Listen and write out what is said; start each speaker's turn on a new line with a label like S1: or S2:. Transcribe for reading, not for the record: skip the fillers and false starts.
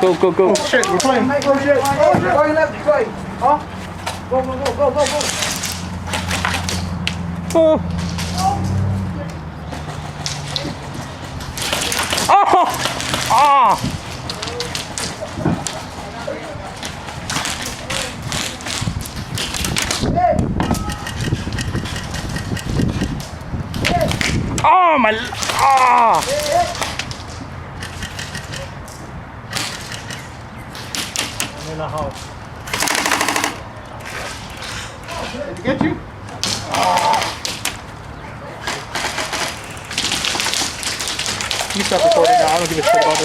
S1: Go, go, go.
S2: Oh shit, we're playing.
S3: Going left, going. Huh? Go, go, go, go, go, go.
S1: Oh. Oh. Ah. Oh my. Ah.
S2: In the house. Did he get you?
S1: You stop recording now. I don't give a shit about this.